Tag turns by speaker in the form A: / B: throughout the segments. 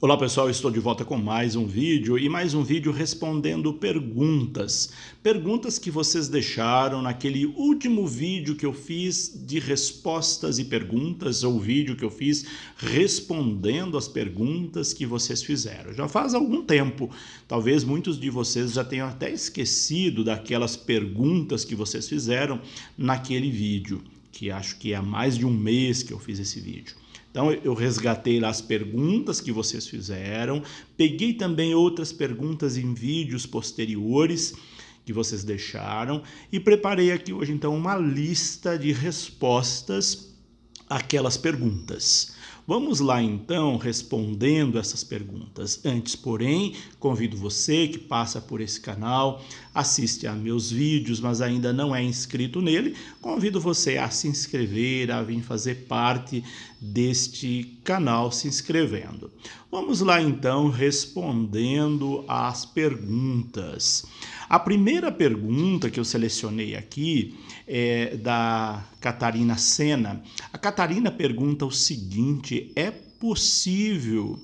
A: Olá pessoal, estou de volta com mais um vídeo respondendo perguntas. Perguntas que vocês deixaram naquele último vídeo que eu fiz de respostas e perguntas, ou vídeo que eu fiz respondendo as perguntas que vocês fizeram. Já faz algum tempo, talvez muitos de vocês já tenham até esquecido daquelas perguntas que vocês fizeram naquele vídeo, que acho que há mais de um mês que eu fiz esse vídeo. Então eu resgatei lá as perguntas que vocês fizeram, peguei também outras perguntas em vídeos posteriores que vocês deixaram e preparei aqui hoje então uma lista de respostas àquelas perguntas. Vamos lá então respondendo essas perguntas. Antes, porém, convido você que passa por esse canal, assiste a meus vídeos, mas ainda não é inscrito nele, convido você a se inscrever, a vir fazer parte deste canal se inscrevendo. Vamos lá então respondendo às perguntas. A primeira pergunta que eu selecionei aqui é da Catarina Sena. A Catarina pergunta o seguinte: é possível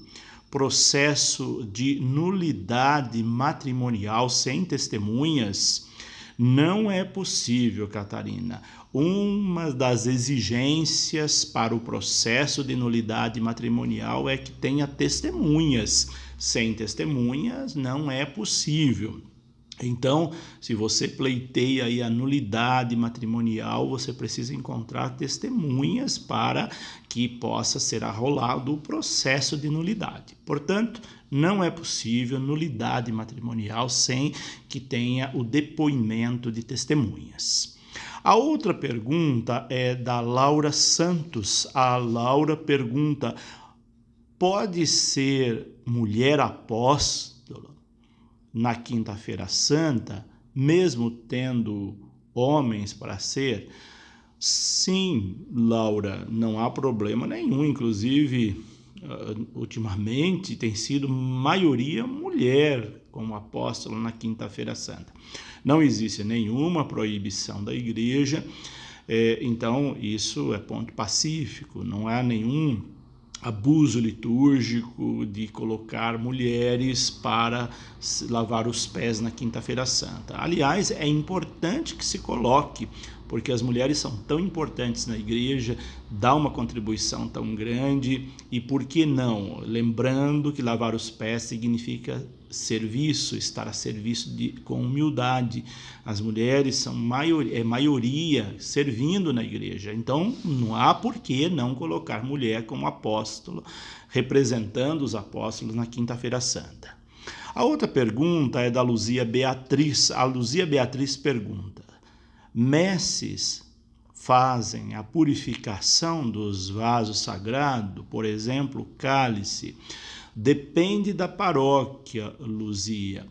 A: processo de nulidade matrimonial sem testemunhas? Não é possível, Catarina. Uma das exigências para o processo de nulidade matrimonial é que tenha testemunhas. Sem testemunhas não é possível. Então, se você pleiteia aí a nulidade matrimonial, você precisa encontrar testemunhas para que possa ser arrolado o processo de nulidade. Portanto, não é possível nulidade matrimonial sem que tenha o depoimento de testemunhas. A outra pergunta é da Laura Santos. A Laura pergunta: pode ser mulher apóstola na Quinta-feira Santa, mesmo tendo homens para ser? Sim, Laura, não há problema nenhum. Inclusive, ultimamente tem sido maioria mulher como apóstolo na Quinta-feira Santa. Não existe nenhuma proibição da igreja, então isso é ponto pacífico, não há nenhum abuso litúrgico de colocar mulheres para lavar os pés na Quinta-feira Santa. Aliás, é importante que se coloque, porque as mulheres são tão importantes na igreja, dá uma contribuição tão grande, e por que não? Lembrando que lavar os pés significa serviço, estar a serviço com humildade. As mulheres são maioria servindo na igreja, então não há por que não colocar mulher como apóstolo, representando os apóstolos na Quinta-feira Santa. A outra pergunta é da Luzia Beatriz. A Luzia Beatriz pergunta: messes fazem a purificação dos vasos sagrados, por exemplo, o cálice? Depende da paróquia, Luzia.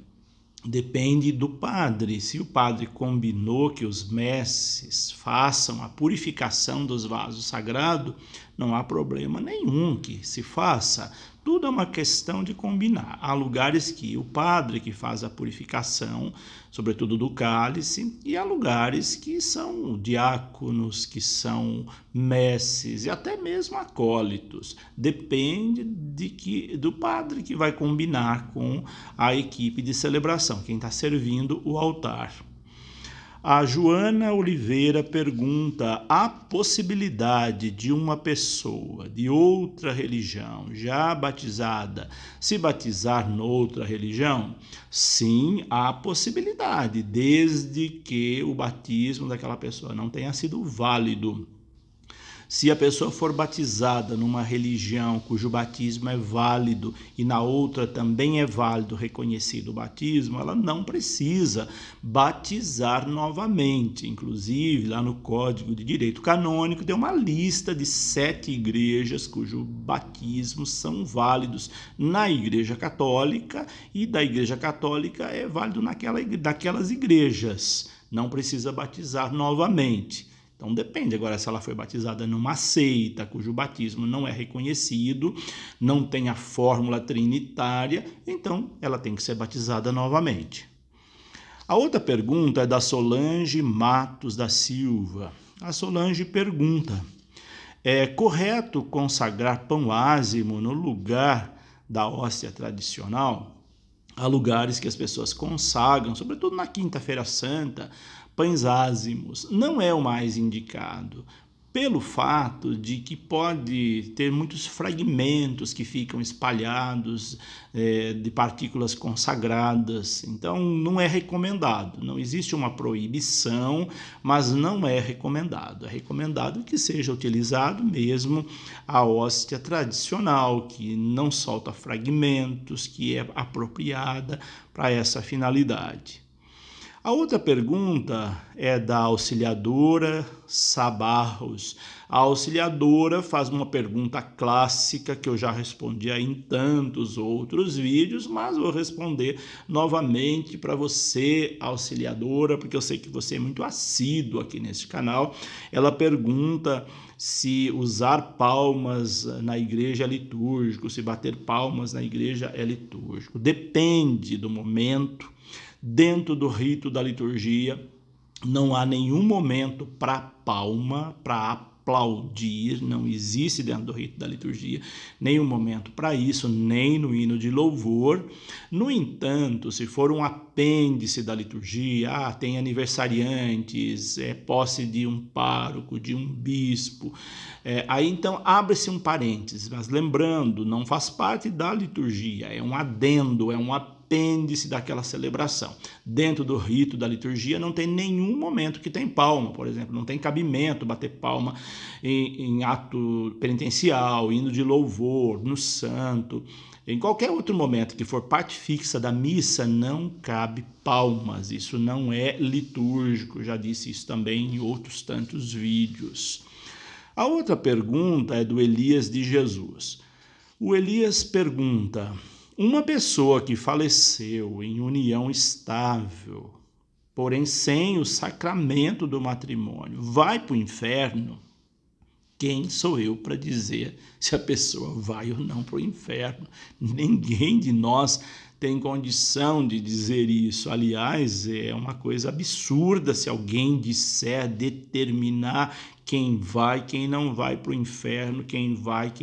A: Depende do padre. Se o padre combinou que os messes façam a purificação dos vasos sagrados, não há problema nenhum que se faça. Tudo é uma questão de combinar. Há lugares que o padre que faz a purificação, sobretudo do cálice, e há lugares que são diáconos, que são messes e até mesmo acólitos. Depende do padre que vai combinar com a equipe de celebração, quem está servindo o altar. A Joana Oliveira pergunta: há possibilidade de uma pessoa de outra religião já batizada se batizar noutra religião? Sim, há possibilidade, desde que o batismo daquela pessoa não tenha sido válido. Se a pessoa for batizada numa religião cujo batismo é válido e na outra também é válido, reconhecido o batismo, ela não precisa batizar novamente. Inclusive, lá no Código de Direito Canônico tem uma lista de 7 igrejas cujo batismo são válidos na Igreja Católica, e da Igreja Católica é válido daquelas igrejas. Não precisa batizar novamente. Então depende. Agora, se ela foi batizada numa seita cujo batismo não é reconhecido, não tem a fórmula trinitária, então ela tem que ser batizada novamente. A outra pergunta é da Solange Matos da Silva. A Solange pergunta: é correto consagrar pão ázimo no lugar da hóstia tradicional, há lugares que as pessoas consagram, sobretudo na Quinta-feira Santa, pães ázimos. Não é o mais indicado, pelo fato de que pode ter muitos fragmentos que ficam espalhados de partículas consagradas. Então, não é recomendado. Não existe uma proibição, mas não é recomendado. É recomendado que seja utilizado mesmo a hóstia tradicional, que não solta fragmentos, que é apropriada para essa finalidade. A outra pergunta é da auxiliadora Sabarros. A auxiliadora faz uma pergunta clássica que eu já respondi em tantos outros vídeos, mas vou responder novamente para você, auxiliadora, porque eu sei que você é muito assíduo aqui nesse canal. Ela pergunta se usar palmas na igreja é litúrgico, se bater palmas na igreja é litúrgico. Depende do momento. Dentro do rito da liturgia, não há nenhum momento para palma, para aplaudir, não existe dentro do rito da liturgia nenhum momento para isso, nem no hino de louvor. No entanto, se for um apêndice da liturgia, tem aniversariantes, posse de um pároco, de um bispo, aí então abre-se um parênteses, mas lembrando, não faz parte da liturgia, é um adendo, é um apêndice daquela celebração. Dentro do rito da liturgia não tem nenhum momento que tem palma, por exemplo, não tem cabimento bater palma em ato penitencial, hino de louvor, no santo. Em qualquer outro momento que for parte fixa da missa, não cabe palmas, isso não é litúrgico, já disse isso também em outros tantos vídeos. A outra pergunta é do Elias de Jesus. O Elias pergunta: uma pessoa que faleceu em união estável, porém sem o sacramento do matrimônio, vai para o inferno? Quem sou eu para dizer se a pessoa vai ou não para o inferno? Ninguém de nós tem condição de dizer isso. Aliás, é uma coisa absurda se alguém disser, determinar quem vai, quem não vai para o inferno, quem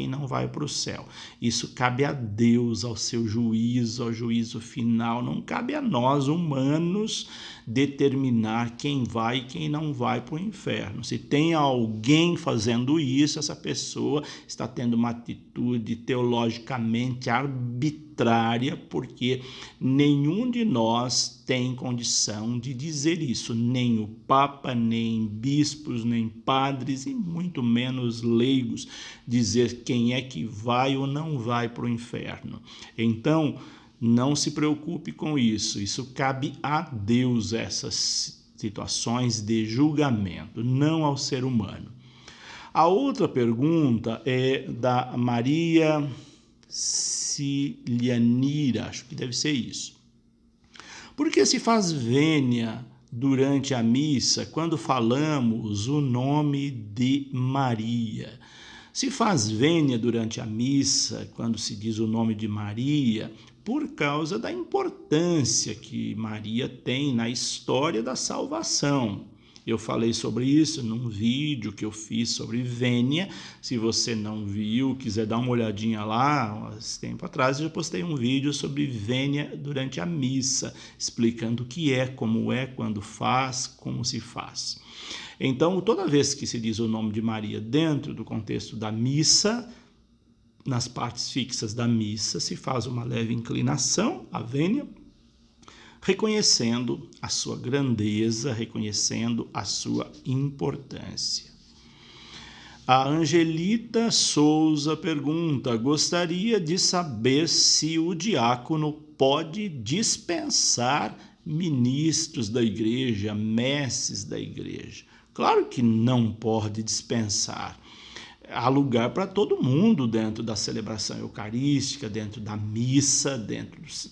A: não vai para o céu. Isso cabe a Deus, ao seu juízo, ao juízo final. Não cabe a nós, humanos, determinar quem vai e quem não vai para o inferno. Se tem alguém fazendo isso, essa pessoa está tendo uma atitude teologicamente arbitrária, porque nenhum de nós tem condição de dizer isso, nem o Papa, nem bispos, nem padres e muito menos leigos, dizer quem é que vai ou não vai para o inferno. Então, não se preocupe com isso, isso cabe a Deus, essas situações de julgamento, não ao ser humano. A outra pergunta é da Maria Cilianira, acho que deve ser isso. Por que se faz vênia durante a missa quando falamos o nome de Maria? Se faz vênia durante a missa quando se diz o nome de Maria por causa da importância que Maria tem na história da salvação. Eu falei sobre isso num vídeo que eu fiz sobre vênia. Se você não viu, quiser dar uma olhadinha lá, há tempo atrás eu já postei um vídeo sobre vênia durante a missa, explicando o que é, como é, quando faz, como se faz. Então, toda vez que se diz o nome de Maria dentro do contexto da missa, nas partes fixas da missa, se faz uma leve inclinação, a vênia, reconhecendo a sua grandeza, reconhecendo a sua importância. A Angelita Souza pergunta: gostaria de saber se o diácono pode dispensar ministros da igreja, mestres da igreja. Claro que não pode dispensar. Há lugar para todo mundo dentro da celebração eucarística, dentro da missa,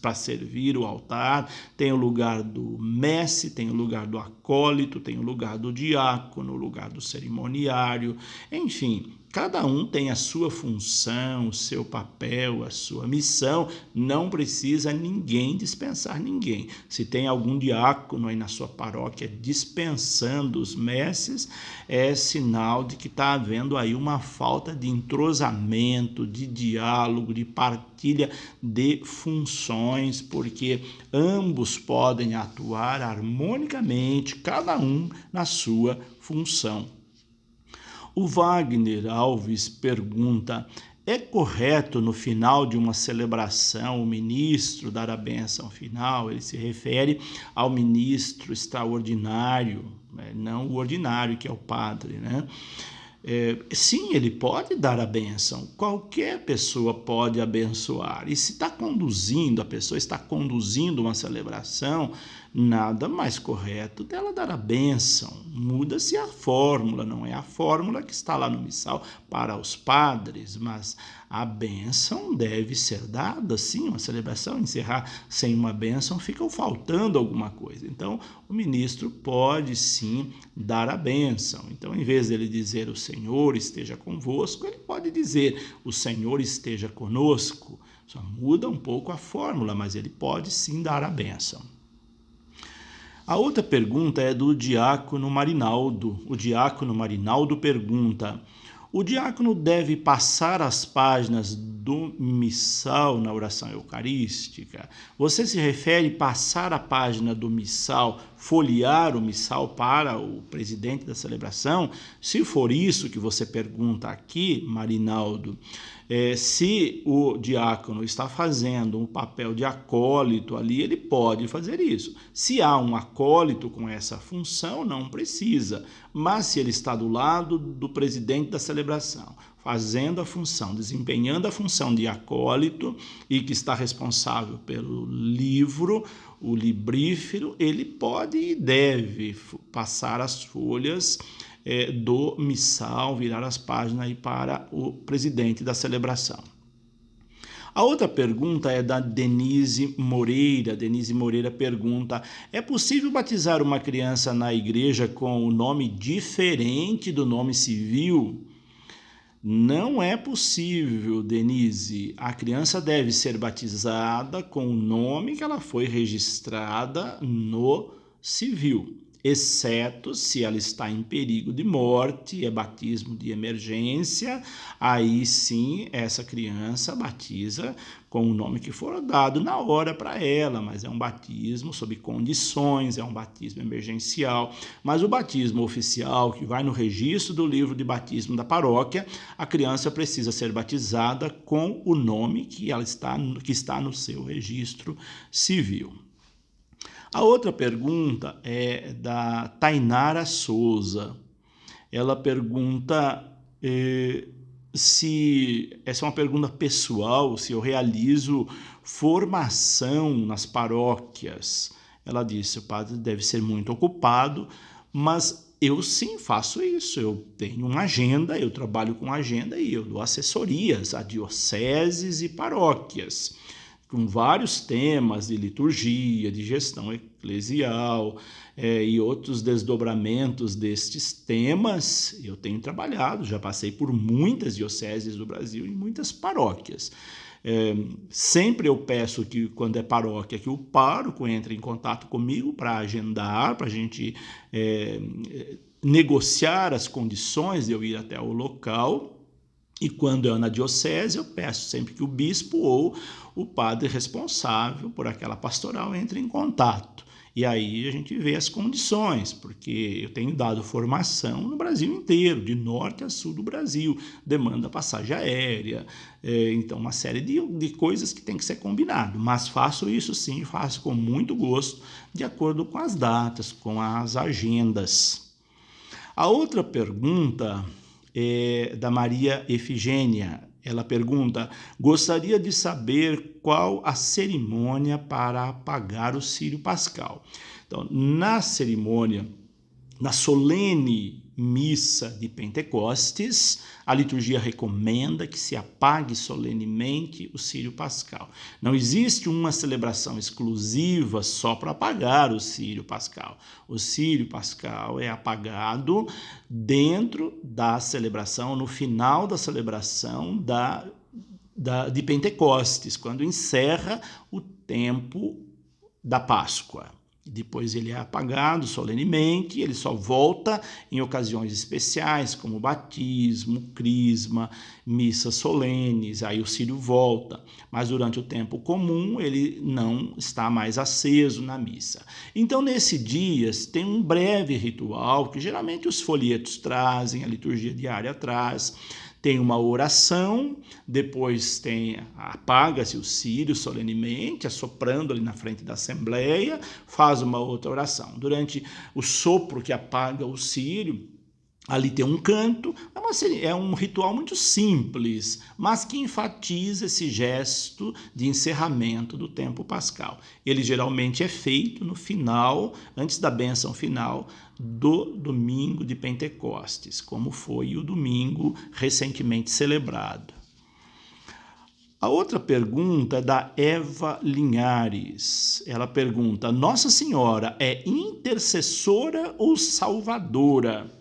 A: para servir o altar. Tem o lugar do mestre, tem o lugar do acólito, tem o lugar do diácono, o lugar do cerimoniário. Enfim, Cada um tem a sua função, o seu papel, a sua missão. Não precisa ninguém dispensar ninguém. Se tem algum diácono aí na sua paróquia dispensando os messes, é sinal de que está havendo aí uma falta de entrosamento, de diálogo, de partilha de funções, porque ambos podem atuar harmonicamente, cada um na sua função. O Wagner Alves pergunta: é correto no final de uma celebração o ministro dar a bênção final? Ele se refere ao ministro extraordinário, né? Não o ordinário, que é o padre, né? Sim, ele pode dar a bênção, qualquer pessoa pode abençoar. E se a pessoa está conduzindo uma celebração, nada mais correto dela dar a bênção. Muda-se a fórmula, não é a fórmula que está lá no missal para os padres, mas a bênção deve ser dada, sim. Uma celebração encerrar sem uma bênção fica faltando alguma coisa. Então, o ministro pode sim dar a bênção. Então, em vez dele dizer o Senhor esteja convosco, ele pode dizer o Senhor esteja conosco. Só muda um pouco a fórmula, mas ele pode sim dar a bênção. A outra pergunta é do diácono Marinaldo. O diácono Marinaldo pergunta: o diácono deve passar as páginas do missal na oração eucarística? Você se refere passar a página do missal, folhear o missal para o presidente da celebração? Se for isso que você pergunta aqui, Marinaldo, se o diácono está fazendo um papel de acólito ali, ele pode fazer isso. Se há um acólito com essa função, não precisa. Mas se ele está do lado do presidente da celebração, fazendo a função, desempenhando a função de acólito e que está responsável pelo livro, o librífero, ele pode e deve passar as folhas do missal, virar as páginas aí para o presidente da celebração. A outra pergunta é da Denise Moreira. Denise Moreira pergunta: é possível batizar uma criança na igreja com o nome diferente do nome civil? Não é possível, Denise. A criança deve ser batizada com o nome que ela foi registrada no civil, exceto se ela está em perigo de morte, é batismo de emergência. Aí sim, essa criança batiza com o nome que for dado na hora para ela, mas é um batismo sob condições, é um batismo emergencial. Mas o batismo oficial, que vai no registro do livro de batismo da paróquia, a criança precisa ser batizada com o nome que está no seu registro civil. A outra pergunta é da Tainara Souza. Ela pergunta se essa é uma pergunta pessoal, se eu realizo formação nas paróquias. Ela disse: o padre deve ser muito ocupado, mas eu sim faço isso. Eu tenho uma agenda, eu trabalho com agenda e eu dou assessorias a dioceses e paróquias, com vários temas de liturgia, de gestão eclesial e outros desdobramentos destes temas. Eu tenho trabalhado, já passei por muitas dioceses do Brasil e muitas paróquias. Sempre eu peço que, quando é paróquia, que o pároco entre em contato comigo para agendar, para a gente negociar as condições de eu ir até o local. E quando é na diocese, eu peço sempre que o bispo ou o padre responsável por aquela pastoral entre em contato. E aí a gente vê as condições, porque eu tenho dado formação no Brasil inteiro, de norte a sul do Brasil, demanda passagem aérea, então uma série de coisas que tem que ser combinado. Mas faço isso sim, faço com muito gosto, de acordo com as datas, com as agendas. A outra pergunta é da Maria Efigênia. Ela pergunta: gostaria de saber qual a cerimônia para apagar o círio pascal. Então, na cerimônia, na solene missa de Pentecostes, a liturgia recomenda que se apague solenemente o círio pascal. Não existe uma celebração exclusiva só para apagar o círio pascal. O círio pascal é apagado dentro da celebração, no final da celebração de Pentecostes, quando encerra o tempo da Páscoa. Depois ele é apagado solenemente, ele só volta em ocasiões especiais, como batismo, crisma, missas solenes, aí o círio volta. Mas durante o tempo comum ele não está mais aceso na missa. Então, nesse dia, tem um breve ritual que geralmente os folhetos trazem, a liturgia diária traz. Tem uma oração, depois apaga-se o círio solenemente, assoprando ali na frente da Assembleia, faz uma outra oração. Durante o sopro que apaga o círio, ali tem um canto, é um ritual muito simples, mas que enfatiza esse gesto de encerramento do tempo pascal. Ele geralmente é feito no final, antes da bênção final, do domingo de Pentecostes, como foi o domingo recentemente celebrado. A outra pergunta é da Eva Linhares. Ela pergunta: Nossa Senhora é intercessora ou salvadora?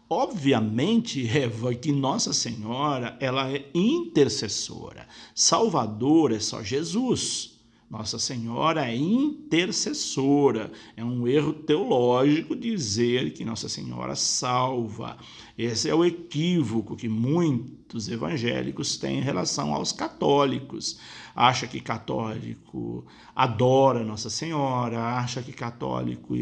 A: Obviamente, Eva, que Nossa Senhora ela é intercessora. Salvador é só Jesus. Nossa Senhora é intercessora. É um erro teológico dizer que Nossa Senhora salva. Esse é o equívoco que muitos evangélicos têm em relação aos católicos. Acha que católico adora Nossa Senhora, acha que católico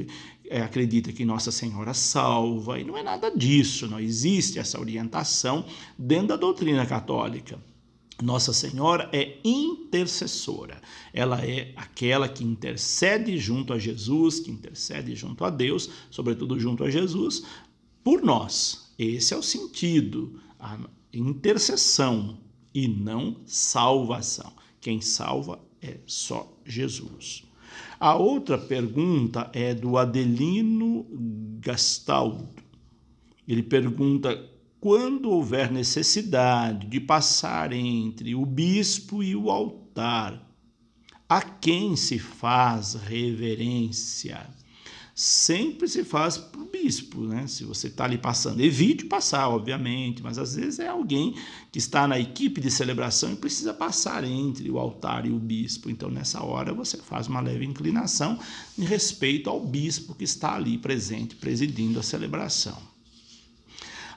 A: acredita que Nossa Senhora salva, e não é nada disso, não existe essa orientação dentro da doutrina católica. Nossa Senhora é intercessora, ela é aquela que intercede junto a Jesus, que intercede junto a Deus, sobretudo junto a Jesus, por nós. Esse é o sentido, a intercessão e não salvação. Quem salva é só Jesus. A outra pergunta é do Adelino Gastaldo. Ele pergunta: quando houver necessidade de passar entre o bispo e o altar, a quem se faz reverência? Sempre se faz para o bispo, né? Se você está ali passando, evite passar, obviamente, mas às vezes é alguém que está na equipe de celebração e precisa passar entre o altar e o bispo. Então, nessa hora, você faz uma leve inclinação em respeito ao bispo que está ali presente, presidindo a celebração.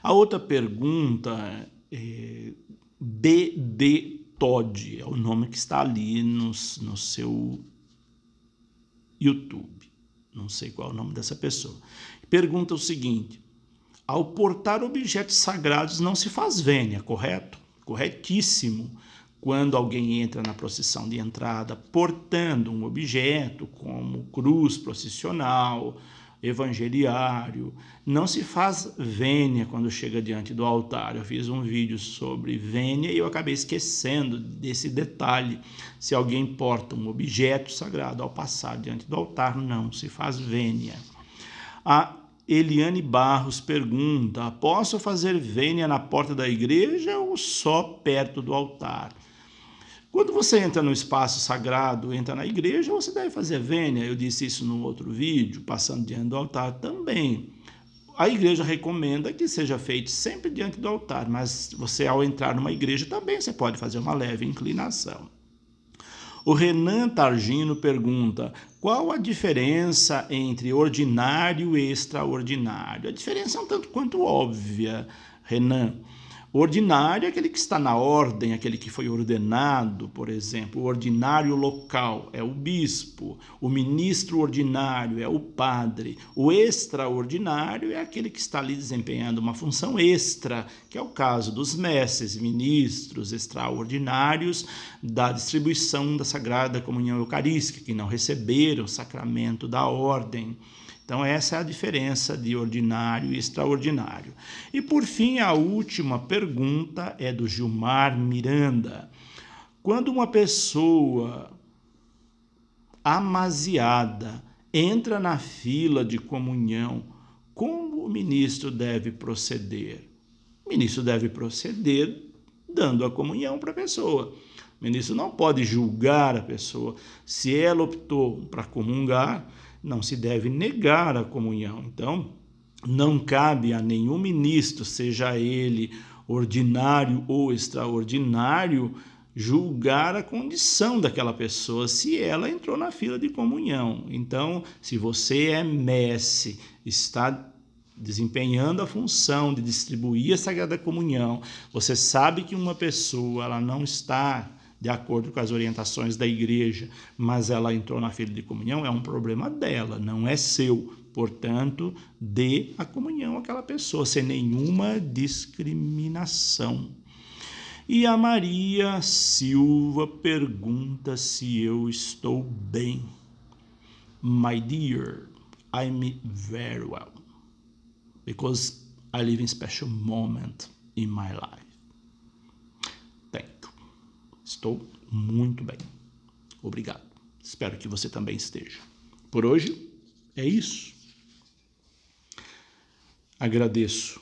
A: A outra pergunta é BD Todd, é o nome que está ali no seu YouTube. Não sei qual é o nome dessa pessoa. Pergunta o seguinte: ao portar objetos sagrados não se faz vênia, correto? Corretíssimo. Quando alguém entra na procissão de entrada portando um objeto como cruz processional, evangeliário, não se faz vênia quando chega diante do altar. Eu fiz um vídeo sobre vênia e eu acabei esquecendo desse detalhe. Se alguém porta um objeto sagrado ao passar diante do altar, não se faz vênia. A Eliane Barros pergunta: posso fazer vênia na porta da igreja ou só perto do altar? Quando você entra no espaço sagrado, entra na igreja, você deve fazer vênia. Eu disse isso no outro vídeo, passando diante do altar também. A igreja recomenda que seja feito sempre diante do altar, mas você, ao entrar numa igreja, também você pode fazer uma leve inclinação. O Renan Targino pergunta: qual a diferença entre ordinário e extraordinário? A diferença é um tanto quanto óbvia, Renan. O ordinário é aquele que está na ordem, aquele que foi ordenado, por exemplo. O ordinário local é o bispo, o ministro ordinário é o padre. O extraordinário é aquele que está ali desempenhando uma função extra, que é o caso dos mestres, ministros extraordinários da distribuição da Sagrada Comunhão Eucarística, que não receberam o sacramento da ordem. Então, essa é a diferença de ordinário e extraordinário. E, por fim, a última pergunta é do Gilmar Miranda. Quando uma pessoa amaziada entra na fila de comunhão, como o ministro deve proceder? O ministro deve proceder dando a comunhão para a pessoa. O ministro não pode julgar a pessoa. Se ela optou para comungar, não se deve negar a comunhão. Então, não cabe a nenhum ministro, seja ele ordinário ou extraordinário, julgar a condição daquela pessoa se ela entrou na fila de comunhão. Então, se você é mestre, está desempenhando a função de distribuir a Sagrada Comunhão, você sabe que uma pessoa ela não está de acordo com as orientações da igreja, mas ela entrou na fila de comunhão, é um problema dela, não é seu. Portanto, dê a comunhão àquela pessoa, sem nenhuma discriminação. E a Maria Silva pergunta se eu estou bem. My dear, I'm very well, because I live in special moment in my life. Thank you. Estou muito bem. Obrigado. Espero que você também esteja. Por hoje é isso. Agradeço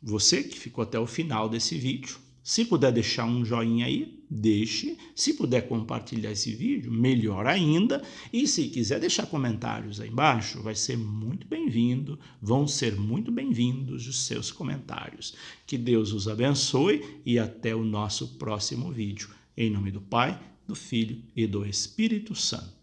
A: você que ficou até o final desse vídeo. Se puder deixar um joinha aí, deixe. Se puder compartilhar esse vídeo, melhor ainda. E se quiser deixar comentários aí embaixo, vai ser muito bem-vindo. Vão ser muito bem-vindos os seus comentários. Que Deus os abençoe e até o nosso próximo vídeo. Em nome do Pai, do Filho e do Espírito Santo.